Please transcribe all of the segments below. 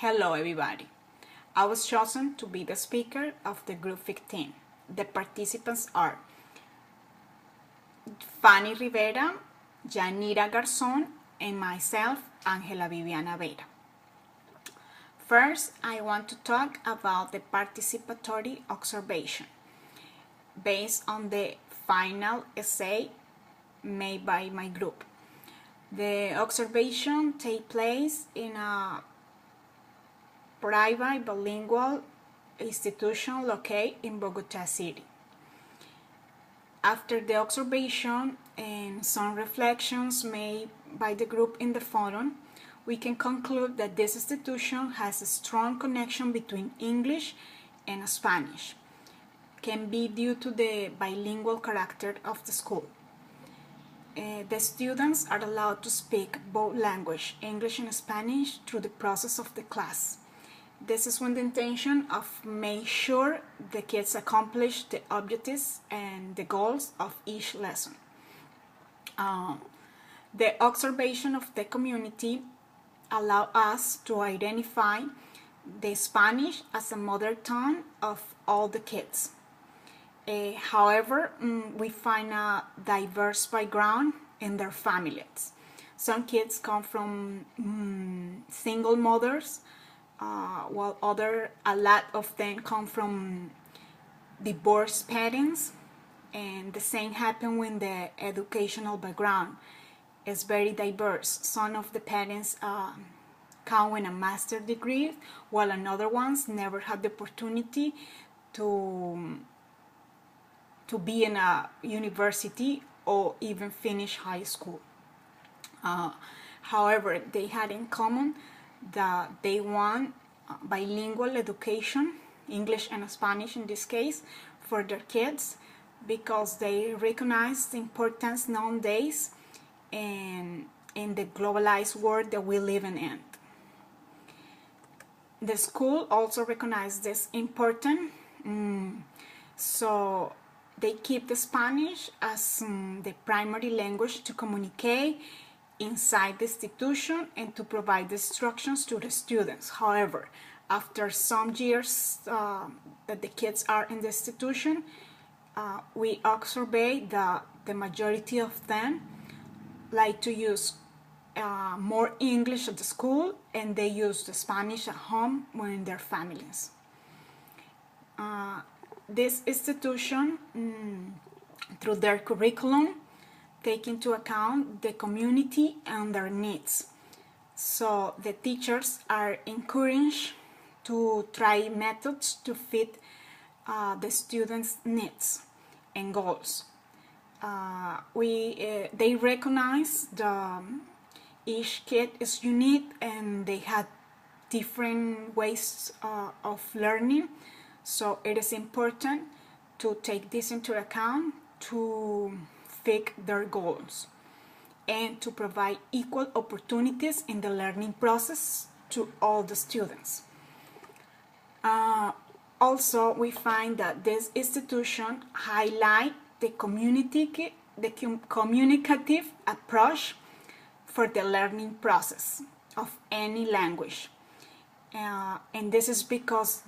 Hello everybody. I was chosen to be the speaker of the group 15. The participants are Fanny Rivera, Yanira Garzón, and myself, Angela Viviana Vera. First, I want to talk about the participatory observation based on the final essay made by my group. The observation takes place in a private bilingual institution located in Bogota City. After the observation and some reflections made by the group in the forum, we can conclude that this institution has a strong connection between English and Spanish. Can be due to the bilingual character of the school. The students are allowed to speak both languages, English and Spanish, through the process of the class. This is with the intention of making sure the kids accomplish the objectives and the goals of each lesson. The observation of the community allow us to identify the Spanish as a mother tongue of all the kids. However, we find a diverse background in their families. Some kids come from single mothers, while a lot of them come from divorced parents, and the same happen with the educational background. It's very diverse. Some of the parents come with a master's degree, while another ones never had the opportunity to be in a university or even finish high school. However, they had in common that they want bilingual education, English and Spanish in this case, for their kids, because they recognize the importance nowadays in the globalized world that we live in. The school also recognizes this important, so they keep the Spanish as the primary language to communicate inside the institution and to provide the instructions to the students. However, after some years that the kids are in the institution, we observe that the majority of them like to use more English at the school, and they use the Spanish at home when in their families. This institution, through their curriculum, take into account the community and their needs. So the teachers are encouraged to try methods to fit the students' needs and goals. They recognize each kid is unique and they have different ways of learning. So it is important to take this into account to fit their goals and to provide equal opportunities in the learning process to all the students. Also, we find that this institution highlights the communicative approach for the learning process of any language. And this is because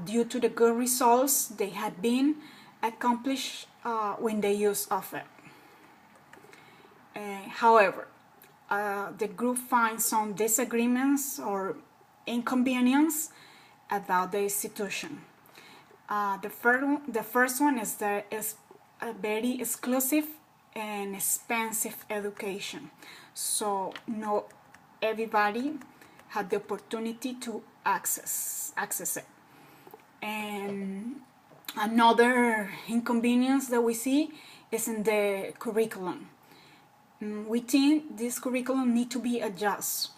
due to the good results they had been accomplished when the use of it. However, the group finds some disagreements or inconvenience about the institution. The first one is that it's a very exclusive and expensive education. So not everybody had the opportunity to access it. And another inconvenience that we see is in the curriculum. We think this curriculum need to be adjusted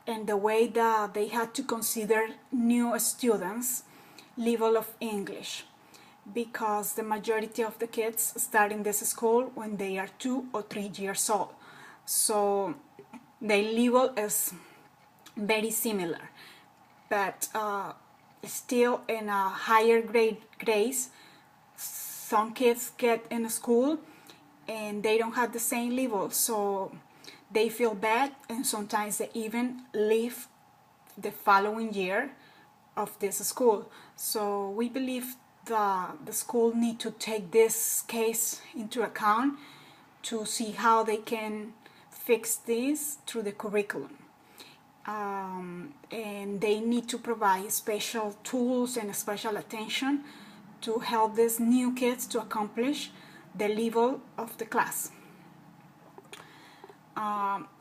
in the way that they had to consider new students' level of English, because the majority of the kids start in this school when they are 2 or 3 years old. So their level is very similar, but still in a higher grades, some kids get in school and they don't have the same level, so they feel bad and sometimes they even leave the following year of this school. So we believe the school need to take this case into account to see how they can fix this through the curriculum. And they need to provide special tools and special attention to help these new kids to accomplish the level of the class.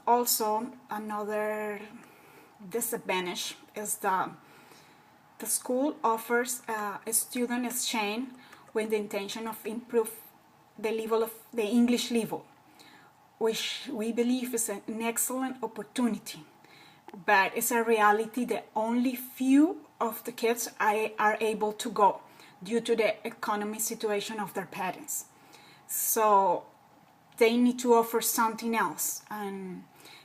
Also, another disadvantage is the school offers a student exchange with the intention of improve the level of the English level, which we believe is an excellent opportunity. But it's a reality that only few of the kids are able to go due to the economic situation of their parents. So they need to offer something else. And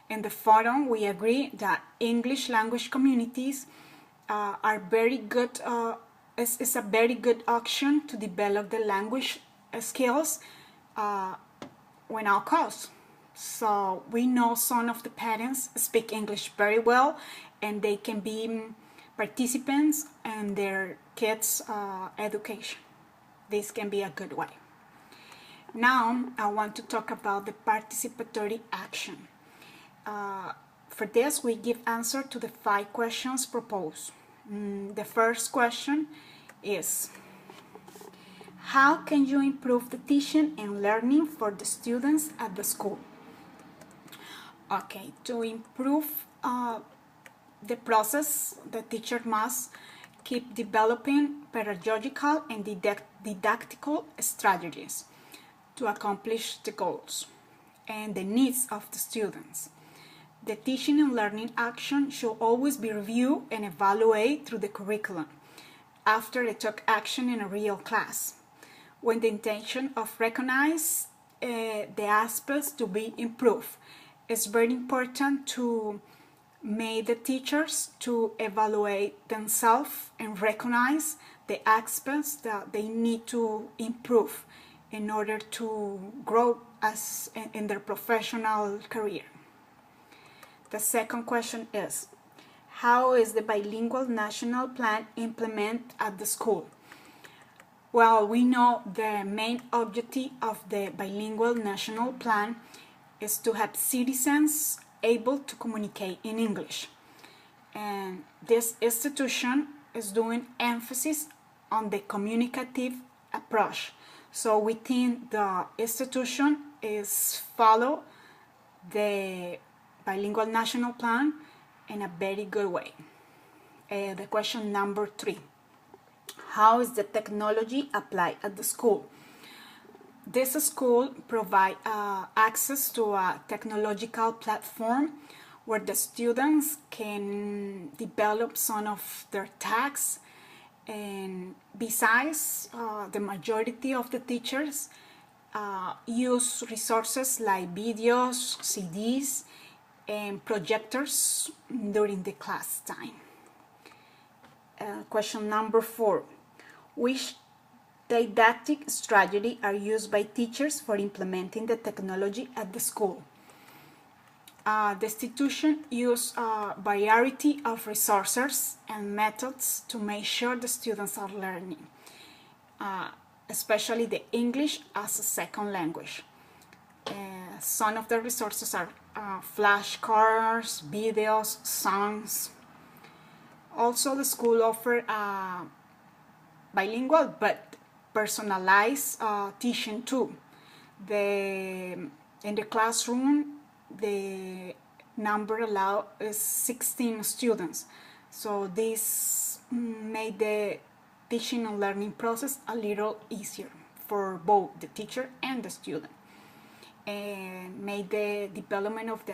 in the forum, we agree that English language communities are very good. It's a very good option to develop the language skills when all costs. So we know some of the parents speak English very well, and they can be participants in their kids' education. This can be a good way. Now I want to talk about the participatory action. For this, we give answer to the 5 questions proposed. The first question is, how can you improve the teaching and learning for the students at the school? Okay, to improve the process, the teacher must keep developing pedagogical and didactical strategies to accomplish the goals and the needs of the students. The teaching and learning action should always be reviewed and evaluated through the curriculum after they took action in a real class, with the intention of recognize the aspects to be improved. It's very important to make the teachers to evaluate themselves and recognize the aspects that they need to improve in order to grow as in their professional career. The second question is, how is the bilingual national plan implemented at the school? Well, we know the main objective of the bilingual national plan is to have citizens able to communicate in English. And this institution is doing emphasis on the communicative approach. So within the institution is follow the bilingual national plan in a very good way. The question number 3. How is the technology applied at the school? This school provides access to a technological platform where the students can develop some of their tasks, and besides, the majority of the teachers use resources like videos, CDs, and projectors during the class time. Question number 4. Which didactic strategy are used by teachers for implementing the technology at the school? The institution uses a variety of resources and methods to make sure the students are learning, especially the English as a second language. Some of the resources are flashcards, videos, songs. Also, the school offers bilingual but personalized teaching too. In the classroom, the number allowed is 16 students. So this made the teaching and learning process a little easier for both the teacher and the student, and made the development of the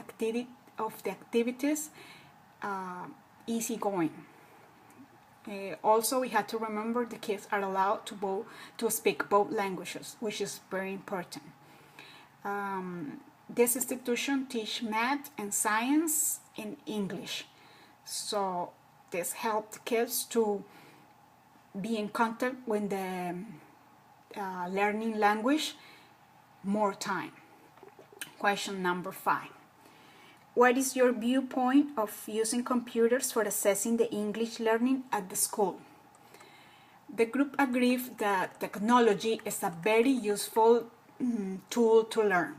activities easygoing. Also, we had to remember the kids are allowed to speak both languages, which is very important. This institution teaches math and science in English, so this helped kids to be in contact with the learning language more time. Question number 5. what is your viewpoint of using computers for assessing the English learning at the school? The group agreed that technology is a very useful tool to learn,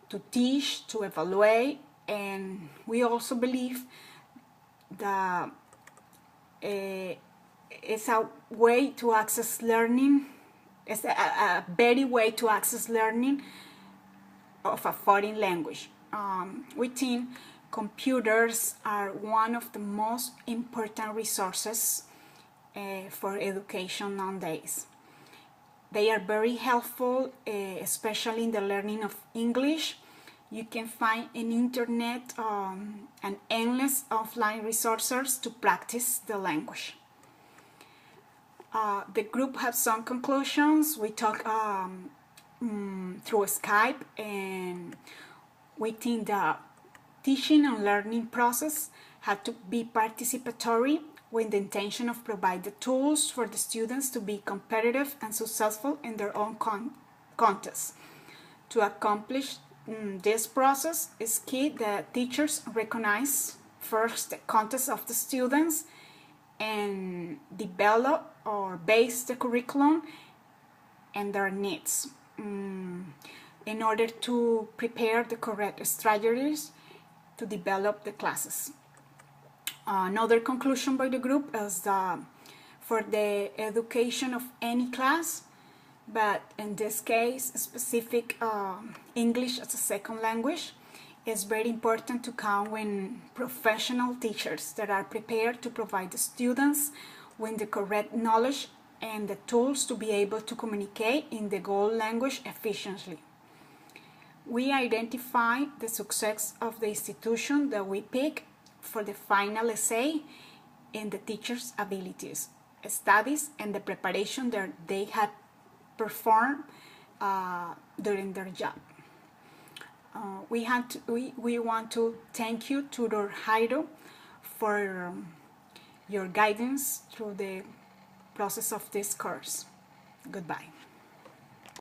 to teach, to evaluate, and we also believe that it's a way to access learning. It's a very way to access learning of a foreign language. We think computers are one of the most important resources for education nowadays. They are very helpful, especially in the learning of English. You can find in internet and endless offline resources to practice the language. The group has some conclusions. We talk through Skype, and we think the teaching and learning process had to be participatory with the intention of providing the tools for the students to be competitive and successful in their own contests. To accomplish this process, it's key that teachers recognize first the context of the students and develop or base the curriculum and their needs in order to prepare the correct strategies to develop the classes. Another conclusion by the group is that for the education of any class, but in this case specific English as a second language, it's very important to count on professional teachers that are prepared to provide the students with the correct knowledge and the tools to be able to communicate in the goal language efficiently. We identify the success of the institution that we pick for the final essay in the teacher's abilities, studies, and the preparation that they have performed during their job. We want to thank you, Tutor Jairo, for your guidance through the process of this course. Goodbye.